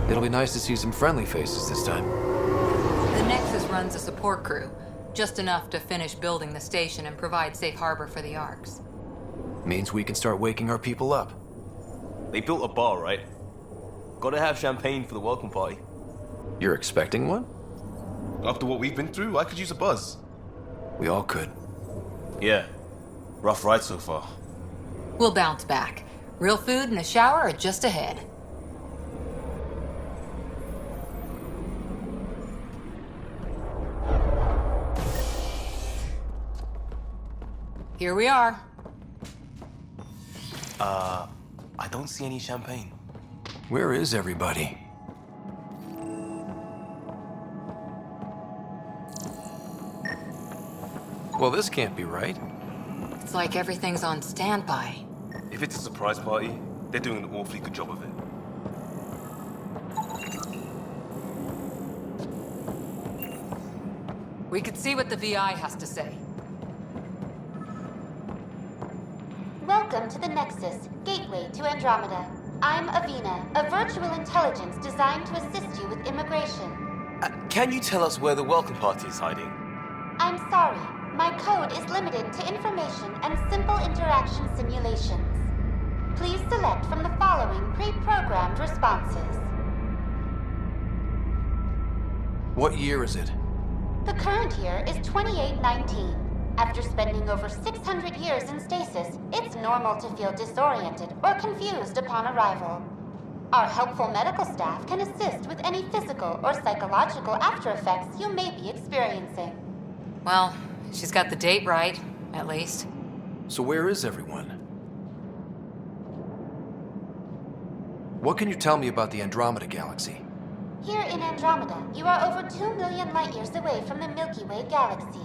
It'll be nice to see some friendly faces this time. The Nexus runs a support crew, just enough to finish building the station and provide safe harbor for the Arks. Means we can start waking our people up. They built a bar, right? Gotta have champagne for the welcome party. You're expecting one? After what we've been through, I could use a buzz. We all could. Yeah. Rough ride so far. We'll bounce back. Real food and a shower are just ahead. Here we are. I don't see any champagne. Where is everybody? Well, this can't be right. It's like everything's on standby. If it's a surprise party, they're doing an awfully good job of it. We could see what the VI has to say. Welcome to the Nexus, gateway to Andromeda. I'm Avina, a virtual intelligence designed to assist you with immigration. Can you tell us where the welcome party is hiding? I'm sorry, my code is limited to information and simple interaction simulations. Please select from the following pre-programmed responses. What year is it? The current year is 2819. After spending over 600 years in stasis, it's normal to feel disoriented or confused upon arrival. Our helpful medical staff can assist with any physical or psychological aftereffects you may be experiencing. Well, she's got the date right, at least. So where is everyone? What can you tell me about the Andromeda galaxy? Here in Andromeda, you are over 2 million light years away from the Milky Way galaxy.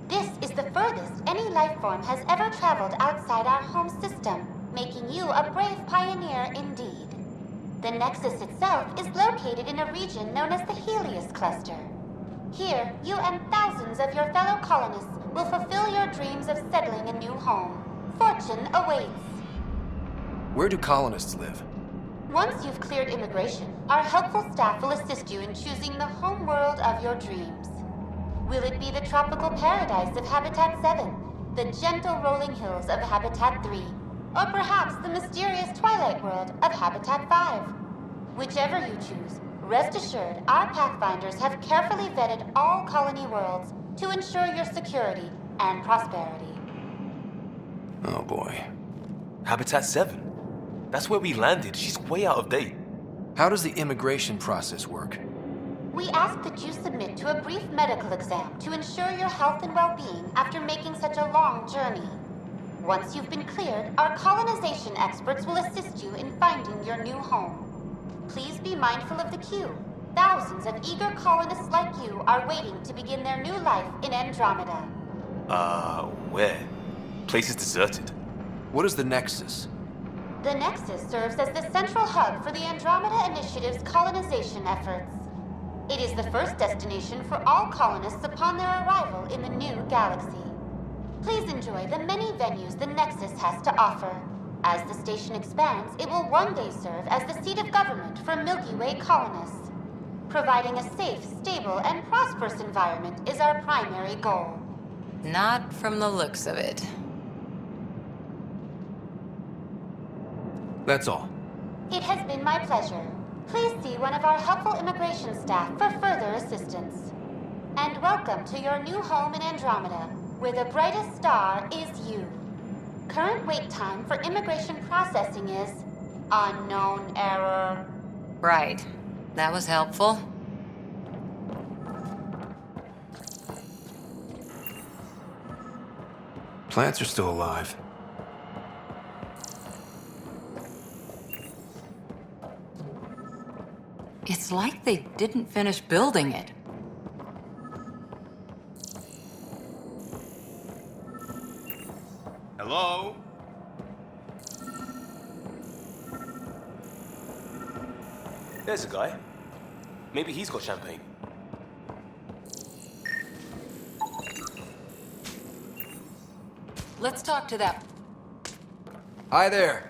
This is the furthest any life form has ever traveled outside our home system, making you a brave pioneer indeed. The Nexus itself is located in a region known as the Helios Cluster. Here, you and thousands of your fellow colonists will fulfill your dreams of settling a new home. Fortune awaits. Where do colonists live? Once you've cleared immigration, our helpful staff will assist you in choosing the home world of your dreams. Will it be the tropical paradise of Habitat 7, the gentle rolling hills of Habitat 3, or perhaps the mysterious twilight world of Habitat 5? Whichever you choose, rest assured our Pathfinders have carefully vetted all colony worlds to ensure your security and prosperity. Oh boy. Habitat 7. That's where we landed. She's way out of date. How does the immigration process work? We ask that you submit to a brief medical exam to ensure your health and well-being after making such a long journey. Once you've been cleared, our colonization experts will assist you in finding your new home. Please be mindful of the queue. Thousands of eager colonists like you are waiting to begin their new life in Andromeda. Where? Place is deserted. What is the Nexus? The Nexus serves as the central hub for the Andromeda Initiative's colonization efforts. It is the first destination for all colonists upon their arrival in the new galaxy. Please enjoy the many venues the Nexus has to offer. As the station expands, it will one day serve as the seat of government for Milky Way colonists. Providing a safe, stable, and prosperous environment is our primary goal. Not from the looks of it. That's all. It has been my pleasure. Please see one of our helpful immigration staff for further assistance. And welcome to your new home in Andromeda, where the brightest star is you. Current wait time for immigration processing is unknown error. Right. That was helpful. Plants are still alive. It's like they didn't finish building it. Hello? There's a guy. Maybe he's got champagne. Let's talk to that. Hi there.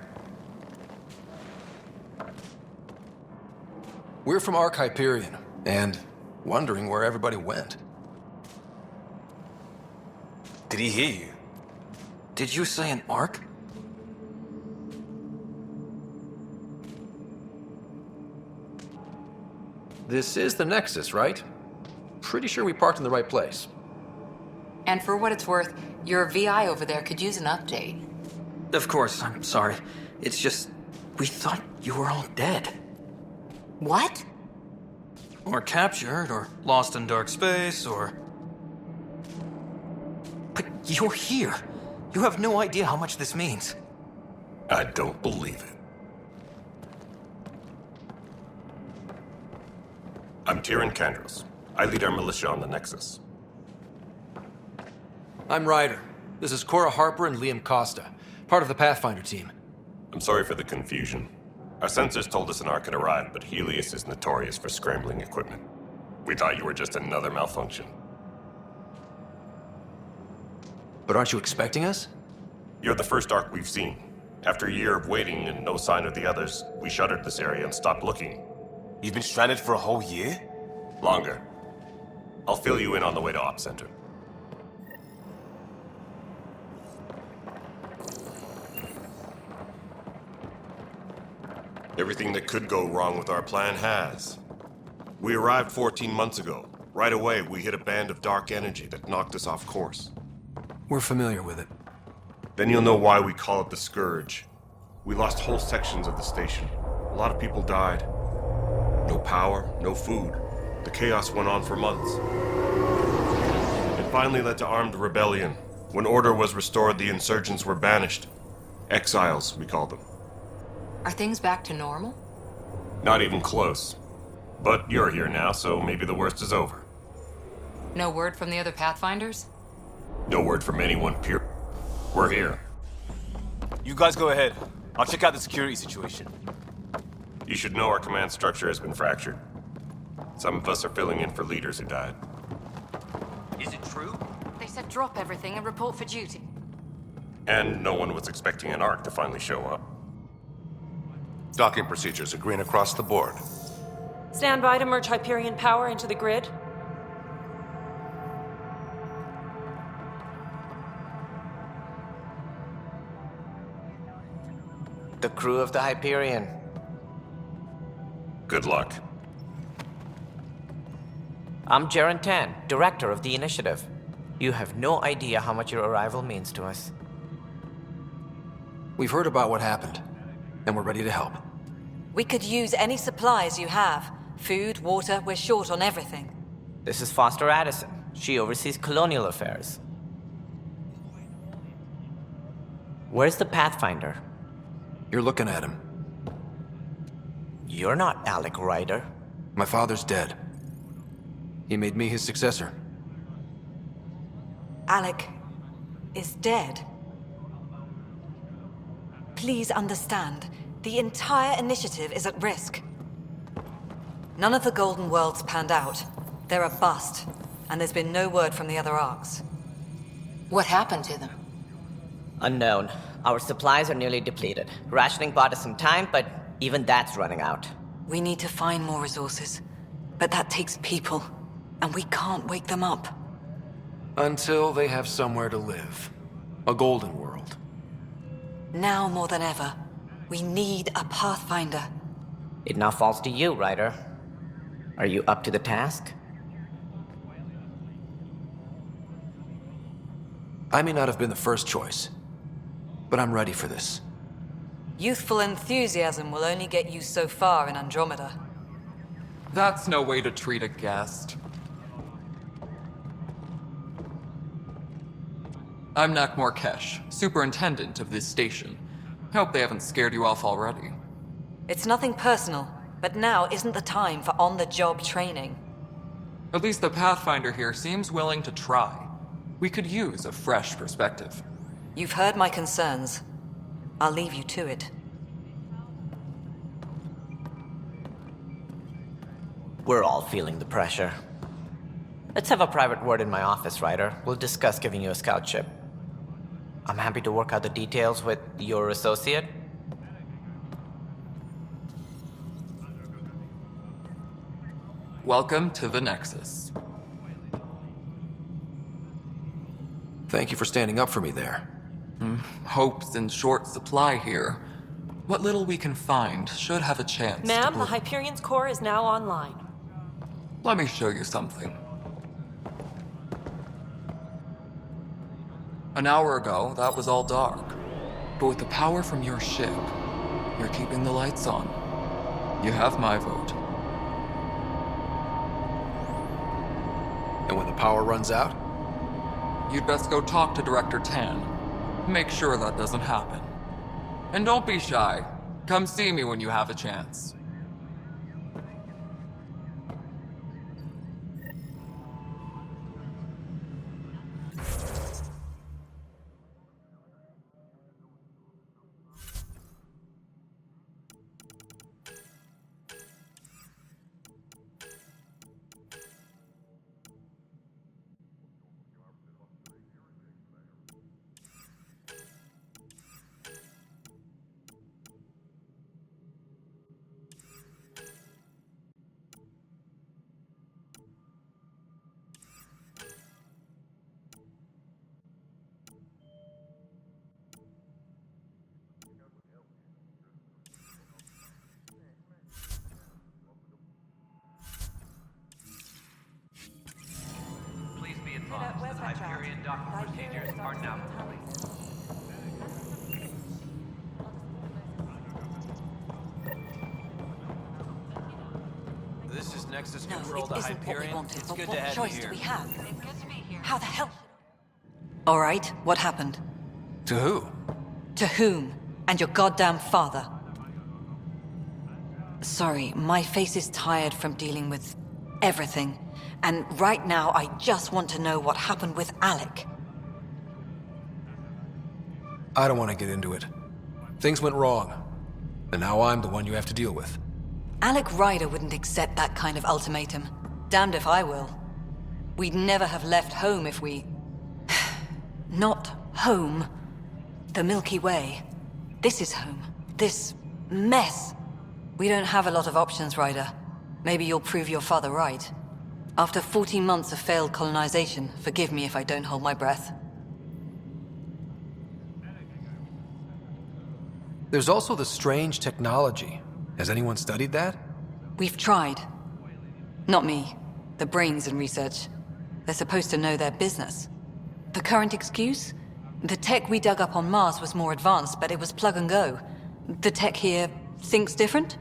We're from Ark Hyperion, and wondering where everybody went. Did he hear you? Did you say an Ark? This is the Nexus, right? Pretty sure we parked in the right place. And for what it's worth, your VI over there could use an update. Of course, I'm sorry. It's just, we thought you were all dead. What? Or captured, or lost in dark space, or... But you're here. You have no idea how much this means. I don't believe it. I'm Tyrion Kandros. I lead our militia on the Nexus. I'm Ryder. This is Cora Harper and Liam Costa, part of the Pathfinder team. I'm sorry for the confusion. Our sensors told us an Ark had arrived, but Helios is notorious for scrambling equipment. We thought you were just another malfunction. But aren't you expecting us? You're the first Ark we've seen. After a year of waiting and no sign of the others, we shuttered this area and stopped looking. You've been stranded for a whole year? Longer. I'll fill you in on the way to Op Center. Everything that could go wrong with our plan has. We arrived 14 months ago. Right away, we hit a band of dark energy that knocked us off course. We're familiar with it. Then you'll know why we call it the Scourge. We lost whole sections of the station. A lot of people died. No power, no food. The chaos went on for months. It finally led to armed rebellion. When order was restored, the insurgents were banished. Exiles, we call them. Are things back to normal? Not even close. But you're here now, so maybe the worst is over. No word from the other Pathfinders? No word from anyone, pure. We're here. You guys go ahead. I'll check out the security situation. You should know our command structure has been fractured. Some of us are filling in for leaders who died. Is it true? They said drop everything and report for duty. And no one was expecting an Ark to finally show up. Docking procedures are green across the board. Stand by to merge Hyperion power into the grid. The crew of the Hyperion. Good luck. I'm Jaren Tan, director of the initiative. You have no idea how much your arrival means to us. We've heard about what happened, and we're ready to help. We could use any supplies you have. Food, water, we're short on everything. This is Foster Addison. She oversees colonial affairs. Where's the Pathfinder? You're looking at him. You're not Alec Ryder. My father's dead. He made me his successor. Alec is dead. Please understand, the entire initiative is at risk. None of the Golden Worlds panned out. They're a bust, and there's been no word from the other arcs. What happened to them? Unknown. Our supplies are nearly depleted. Rationing bought us some time, but even that's running out. We need to find more resources, but that takes people, and we can't wake them up. Until they have somewhere to live. A golden world. Now more than ever, we need a Pathfinder. It now falls to you, Ryder. Are you up to the task? I may not have been the first choice, but I'm ready for this. Youthful enthusiasm will only get you so far in Andromeda. That's no way to treat a guest. I'm Nak Morkesh, superintendent of this station. Hope they haven't scared you off already. It's nothing personal, but now isn't the time for on-the-job training. At least the Pathfinder here seems willing to try. We could use a fresh perspective. You've heard my concerns. I'll leave you to it. We're all feeling the pressure. Let's have a private word in my office, Ryder. We'll discuss giving you a scout ship. I'm happy to work out the details with your associate. welcome to the Nexus. Thank you for standing up for me there. Hope's in short supply here. What little we can find should have a chance Ma'am, to the Hyperion's core is now online. Let me show you something. An hour ago, that was all dark. But with the power from your ship, you're keeping the lights on. You have my vote. And when the power runs out? You'd best go talk to Director Tan. Make sure that doesn't happen. And don't be shy. Come see me when you have a chance. Where's my Hyperion docking procedures are now complete. This is Nexus No, Control to it isn't what we Hyperion. wanted, It's but good what to have choice you do here. we have? How the hell? All right, what happened? To who? To whom? And your goddamn father. Sorry, my face is tired from dealing with everything. And right now, I just want to know what happened with Alec. I don't want to get into it. Things went wrong. And now I'm the one you have to deal with. Alec Ryder wouldn't accept that kind of ultimatum. Damned if I will. We'd never have left home if we... Not home. The Milky Way. This is home. This mess. We don't have a lot of options, Ryder. Maybe you'll prove your father right. After 14 months of failed colonization, forgive me if I don't hold my breath. There's also the strange technology. Has anyone studied that? We've tried. Not me. The brains in research. They're supposed to know their business. The current excuse? The tech we dug up on Mars was more advanced, but it was plug and go. The tech here thinks different?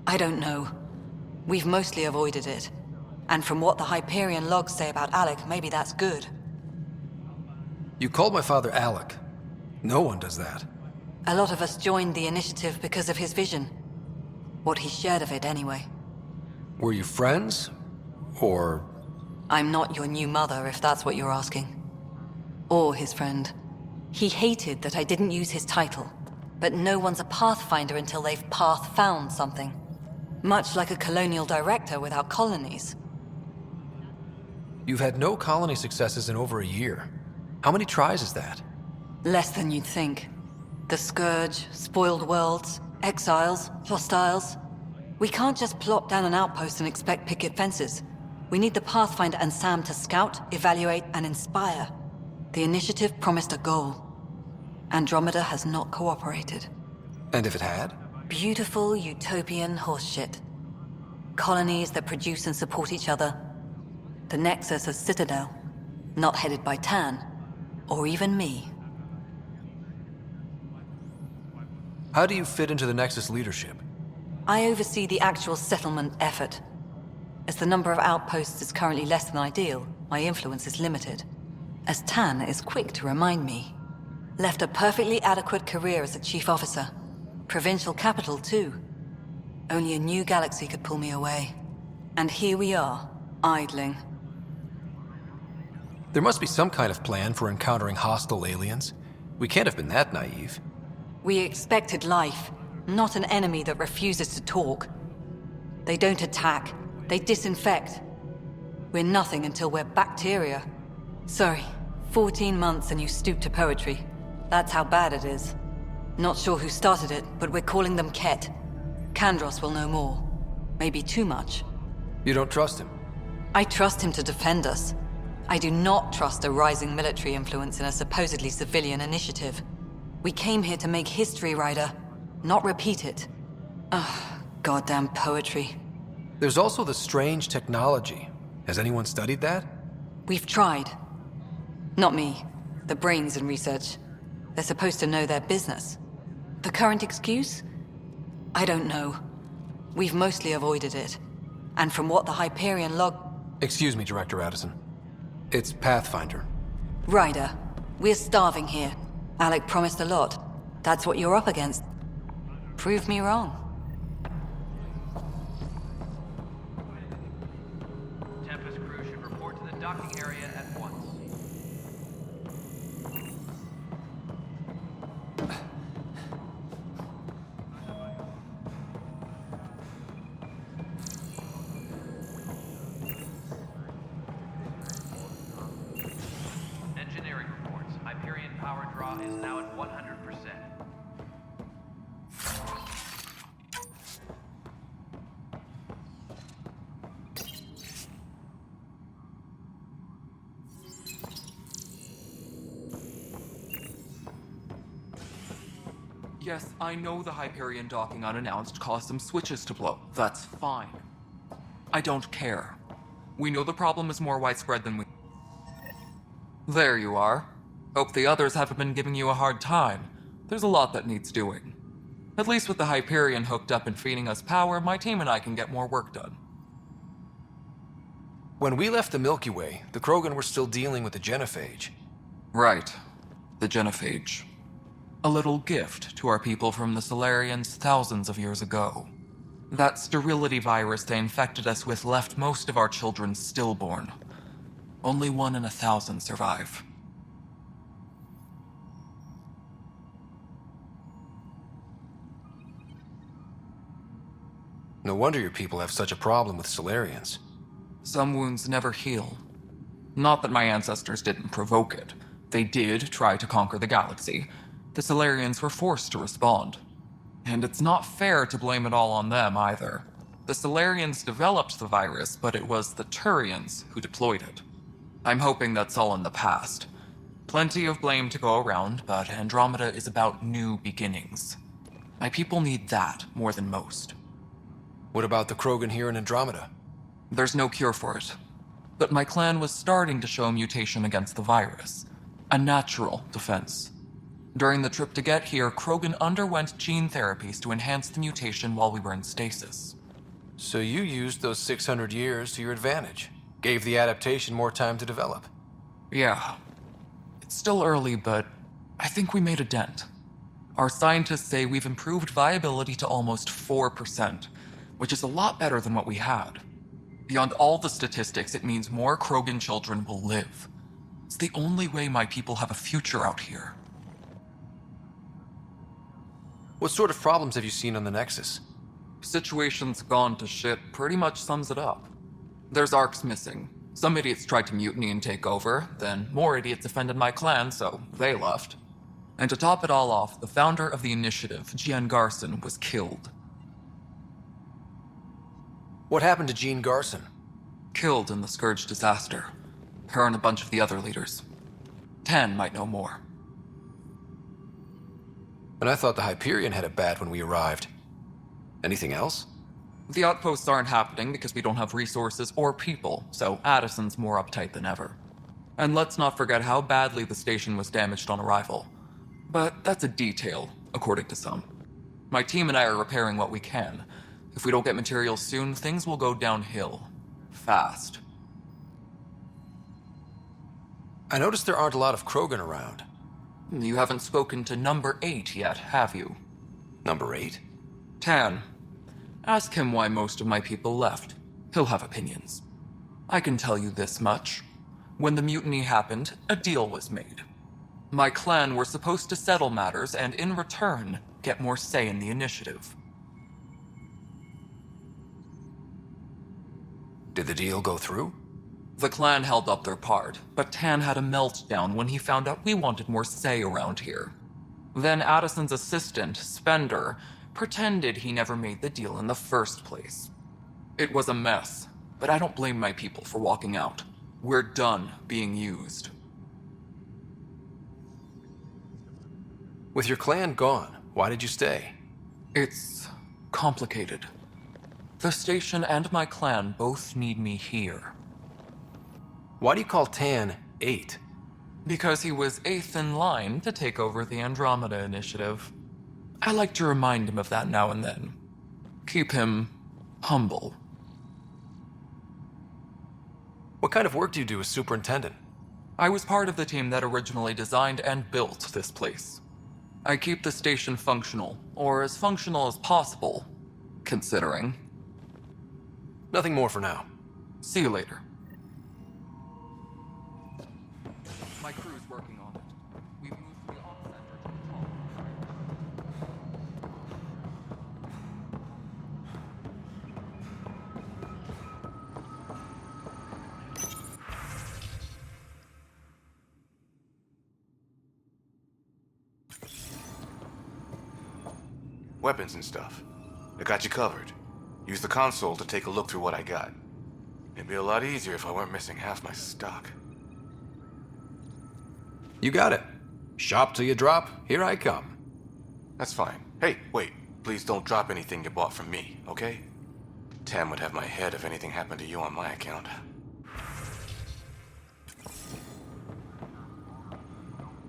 I don't know. We've mostly avoided it. And from what the Hyperion logs say about Alec, maybe that's good. You called my father Alec. No one does that. A lot of us joined the initiative because of his vision. What he shared of it, anyway. Were you friends? Or... I'm not your new mother, if that's what you're asking. Or his friend. He hated that I didn't use his title. But no one's a pathfinder until they've path-found something. Much like a colonial director without colonies. You've had no colony successes in over a year. How many tries is that? Less than you'd think. The Scourge, spoiled worlds, exiles, hostiles. We can't just plop down an outpost and expect picket fences. We need the Pathfinder and Sam to scout, evaluate, and inspire. The initiative promised a goal. Andromeda has not cooperated. And if it had? Beautiful utopian horseshit. Colonies that produce and support each other. The Nexus as Citadel. Not headed by Tan. Or even me. How do you fit into the Nexus leadership? I oversee the actual settlement effort. As the number of outposts is currently less than ideal, my influence is limited. As Tan is quick to remind me. Left a perfectly adequate career as a chief officer. Provincial capital, too. Only a new galaxy could pull me away. And here we are, idling. There must be some kind of plan for encountering hostile aliens. We can't have been that naive. We expected life, not an enemy that refuses to talk. They don't attack, they disinfect. We're nothing until we're bacteria. Sorry, 14 months and you stoop to poetry. That's how bad it is. Not sure who started it, but we're calling them Ket. Kandros will know more. Maybe too much. You don't trust him? I trust him to defend us. I do not trust a rising military influence in a supposedly civilian initiative. We came here to make history, Ryder, not repeat it. Ugh, goddamn poetry. There's also the strange technology. Has anyone studied that? We've tried. Not me. The brains in research. They're supposed to know their business. The current excuse? I don't know. We've mostly avoided it. And from what the Hyperion log... Excuse me, Director Addison. It's Pathfinder. Ryder, we're starving here. Alec promised a lot. That's what you're up against. Prove me wrong. Tempest crew should report to the docking area at once. Engineering reports. Hyperion power draw is now at 100%. Yes, I know the Hyperion docking unannounced caused some switches to blow. That's fine. I don't care. We know the problem is more widespread than we... There you are. Hope the others haven't been giving you a hard time. There's a lot that needs doing. At least with the Hyperion hooked up and feeding us power, my team and I can get more work done. When we left the Milky Way, the Krogan were still dealing with the genophage. Right. The genophage. A little gift to our people from the Solarians thousands of years ago. That sterility virus they infected us with left most of our children stillborn. Only 1 in 1,000 survive. No wonder your people have such a problem with Solarians. Some wounds never heal. Not that my ancestors didn't provoke it. They did try to conquer the galaxy. The Solarians were forced to respond. And it's not fair to blame it all on them either. The Solarians developed the virus, but it was the Turians who deployed it. I'm hoping that's all in the past. Plenty of blame to go around, but Andromeda is about new beginnings. My people need that more than most. What about the Krogan here in Andromeda? There's no cure for it. But my clan was starting to show mutation against the virus. A natural defense. During the trip to get here, Krogan underwent gene therapies to enhance the mutation while we were in stasis. So you used those 600 years to your advantage. Gave the adaptation more time to develop. Yeah. It's still early, but I think we made a dent. Our scientists say we've improved viability to almost 4%, which is a lot better than what we had. Beyond all the statistics, it means more Krogan children will live. It's the only way my people have a future out here. What sort of problems have you seen on the Nexus? Situation's gone to shit pretty much sums it up. There's arcs missing. Some idiots tried to mutiny and take over, then more idiots offended my clan, so they left. And to top it all off, the founder of the initiative, Jean Garson, was killed. What happened to Jean Garson? Killed in the Scourge disaster. Her and a bunch of the other leaders. Tan might know more. And I thought the Hyperion had it bad when we arrived. Anything else? The outposts aren't happening because we don't have resources or people, so Addison's more uptight than ever. And let's not forget how badly the station was damaged on arrival. But that's a detail, according to some. My team and I are repairing what we can. If we don't get materials soon, things will go downhill. Fast. I noticed there aren't a lot of Krogan around. You haven't spoken to number 8 yet, have you? Number 8? Tan. Ask him why most of my people left. He'll have opinions. I can tell you this much. When the mutiny happened, a deal was made. My clan were supposed to settle matters and, in return, get more say in the initiative. Did the deal go through? The clan held up their part, but Tan had a meltdown when he found out we wanted more say around here. Then Addison's assistant, Spender, pretended he never made the deal in the first place. It was a mess. but I don't blame my people for walking out. We're done being used. With your clan gone, why did you stay? It's complicated. The station and my clan both need me here. Why do you call Tan 8? Because he was 8th in line to take over the Andromeda initiative. I like to remind him of that now and then. Keep him humble. What kind of work do you do as superintendent? I was part of the team that originally designed and built this place. I keep the station functional, or as functional as possible, considering. Nothing more for now. See you later. My crew's working on it. We've moved the op center to the top. Weapons and stuff. I got you covered. Use the console to take a look through what I got. It'd be a lot easier if I weren't missing half my stock. You got it. Shop till you drop, here I come. That's fine. Hey, wait. Please don't drop anything you bought from me, okay? Tam would have my head if anything happened to you on my account.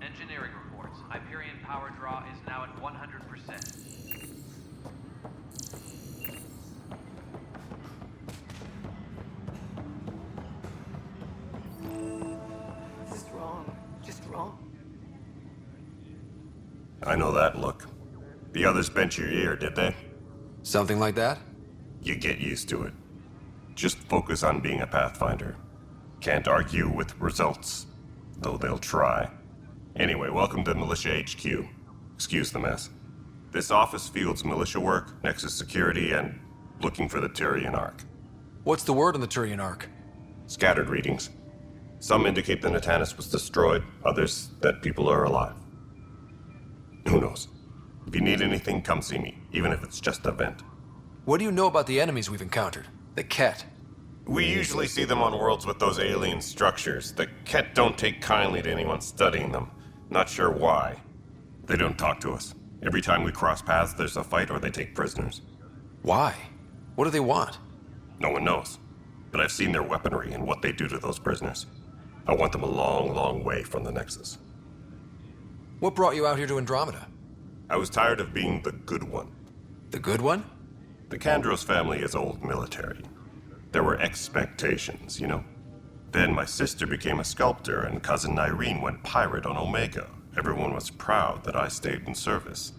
Engineering reports. Hyperion power draw is now at 100%. This is wrong. Just wrong. I know that look. The others bent your ear, did they? Something like that? You get used to it. Just focus on being a Pathfinder. Can't argue with results, though they'll try. Anyway, welcome to Militia HQ. Excuse the mess. This office fields militia work, Nexus security, and looking for the Turian Ark. What's the word on the Turian Ark? Scattered readings. Some indicate the Natanus was destroyed, others that people are alive. Who knows? If you need anything, come see me, even if it's just a vent. What do you know about the enemies we've encountered? The Ket? We usually see them on worlds with those alien structures. The Ket don't take kindly to anyone studying them. Not sure why. They don't talk to us. Every time we cross paths, there's a fight or they take prisoners. Why? What do they want? No one knows. But I've seen their weaponry and what they do to those prisoners. I want them a long, long way from the Nexus. What brought you out here to Andromeda? I was tired of being the good one. The good one? The Kandros family is old military. There were expectations, you know? Then my sister became a sculptor and cousin Irene went pirate on Omega. Everyone was proud that I stayed in service.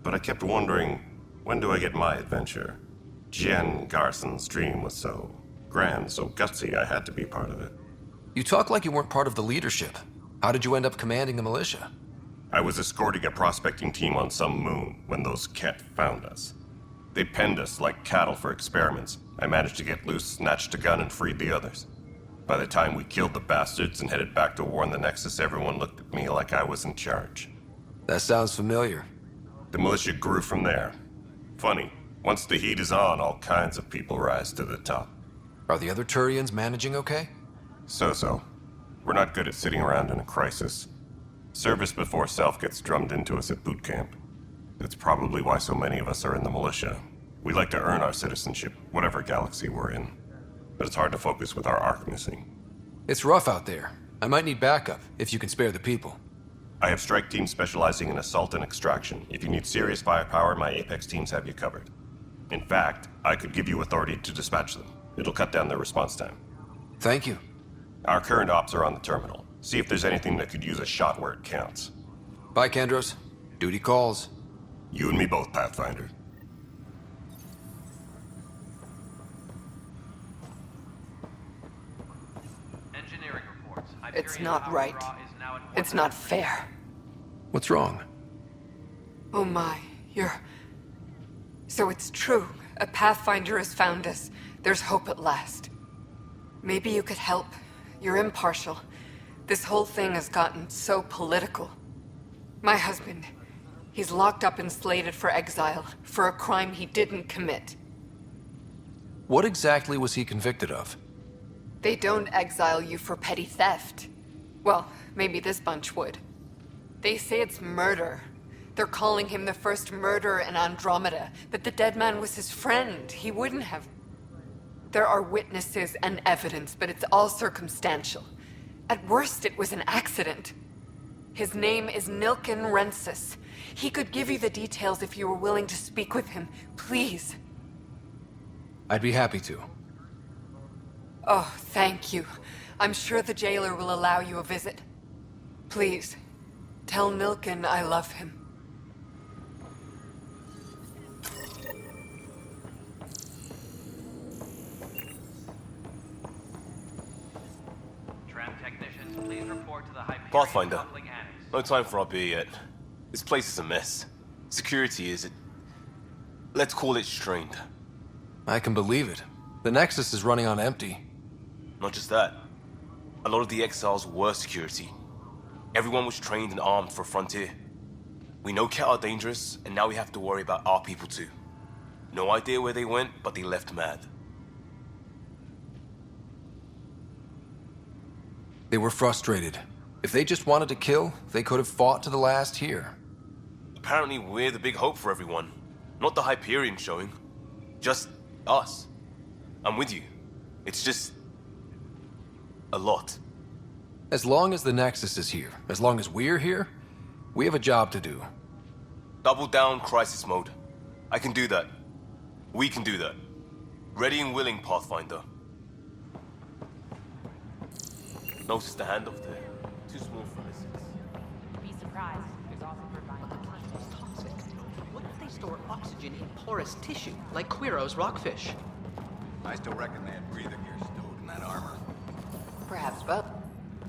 But I kept wondering, when do I get my adventure? Jen Garson's dream was so grand, so gutsy, I had to be part of it. You talk like you weren't part of the leadership. How did you end up commanding the militia? I was escorting a prospecting team on some moon when those Ket found us. They penned us like cattle for experiments. I managed to get loose, snatched a gun, and freed the others. By the time we killed the bastards and headed back to warn the Nexus, everyone looked at me like I was in charge. That sounds familiar. The militia grew from there. Funny, once the heat is on, all kinds of people rise to the top. Are the other Turians managing okay? So-so. We're not good at sitting around in a crisis. Service before self gets drummed into us at boot camp. That's probably why so many of us are in the militia. We like to earn our citizenship, whatever galaxy we're in. But it's hard to focus with our arc missing. It's rough out there. I might need backup, if you can spare the people. I have strike teams specializing in assault and extraction. If you need serious firepower, my Apex teams have you covered. In fact, I could give you authority to dispatch them. It'll cut down their response time. Thank you. Our current ops are on the terminal. See if there's anything that could use a shot where it counts. Bye, Kandros. Duty calls. You and me both, Pathfinder. Engineering reports. It's not right. It's not fair. What's wrong? Oh my, you're... So it's true. A Pathfinder has found us. There's hope at last. Maybe you could help. You're impartial. This whole thing has gotten so political. My husband, he's locked up and slated for exile for a crime he didn't commit. What exactly was he convicted of? They don't exile you for petty theft. Well, maybe this bunch would. They say it's murder. They're calling him the first murderer in Andromeda, that the dead man was his friend. He wouldn't have... There are witnesses and evidence, but it's all circumstantial. At worst, it was an accident. His name is Nilken Rensis. He could give you the details if you were willing to speak with him. Please. I'd be happy to. Oh, thank you. I'm sure the jailer will allow you a visit. Please, tell Nilken I love him. Tram technicians, please report to the Hyperion Pathfinder, coupling annex. no time for our beer yet. This place is a mess. Security is... let's call it strained. I can believe it. The Nexus is running on empty. Not just that. A lot of the exiles were security. Everyone was trained and armed for Frontier. We know Ket are dangerous, and now we have to worry about our people too. No idea where they went, but they left mad. They were frustrated. If they just wanted to kill, they could have fought to the last here. Apparently we're the big hope for everyone. Not the Hyperion showing. Just us. I'm with you. It's just... a lot. As long as the Nexus is here, as long as we're here, we have a job to do. Double down crisis mode. I can do that. We can do that. Ready and willing, Pathfinder. Notice the handoff there. Too small for missiles. Be surprised. There's also provided. The plasma's toxic. What if they store oxygen in porous tissue, like Quiro's rockfish? I still reckon they had breather gear stowed in that armor. Perhaps both.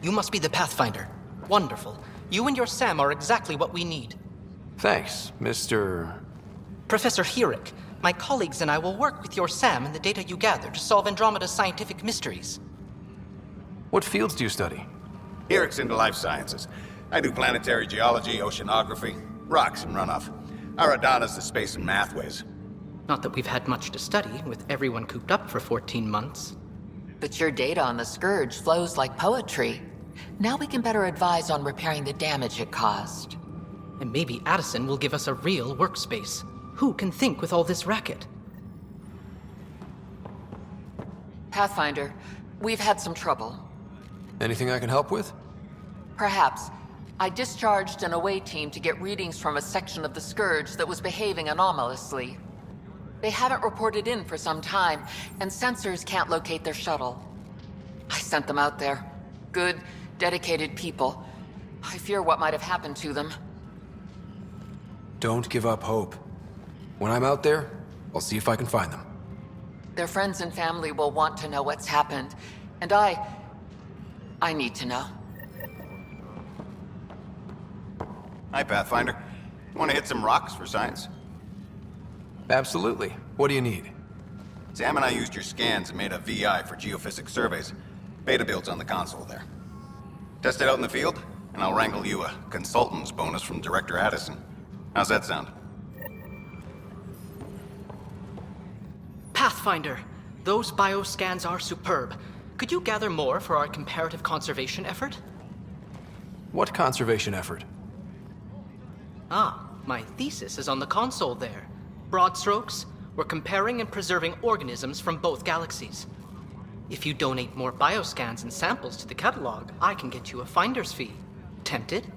You must be the Pathfinder. Wonderful. You and your Sam are exactly what we need. Thanks, Mr... Professor Herrick, my colleagues and I will work with your Sam and the data you gather to solve Andromeda's scientific mysteries. What fields do you study? Herrick's into life sciences. I do planetary geology, oceanography, rocks and runoff. Aradana's the space and math whiz. Not that we've had much to study, with everyone cooped up for 14 months. But your data on the Scourge flows like poetry. Now we can better advise on repairing the damage it caused. And maybe Addison will give us a real workspace. Who can think with all this racket? Pathfinder, we've had some trouble. Anything I can help with? Perhaps. I discharged an away team to get readings from a section of the Scourge that was behaving anomalously. They haven't reported in for some time, and sensors can't locate their shuttle. I sent them out there. Good, dedicated people. I fear what might have happened to them. Don't give up hope. When I'm out there, I'll see if I can find them. Their friends and family will want to know what's happened, and I need to know. Hi, Pathfinder. Want to hit some rocks for science? Absolutely. What do you need? Sam and I used your scans and made a VI for geophysics surveys. Beta builds on the console there. Test it out in the field, and I'll wrangle you a consultant's bonus from Director Addison. How's that sound? Pathfinder, those bioscans are superb. Could you gather more for our comparative conservation effort? What conservation effort? Ah, my thesis is on the console there. Broad strokes, we're comparing and preserving organisms from both galaxies. If you donate more bioscans and samples to the catalog, I can get you a finder's fee. Tempted?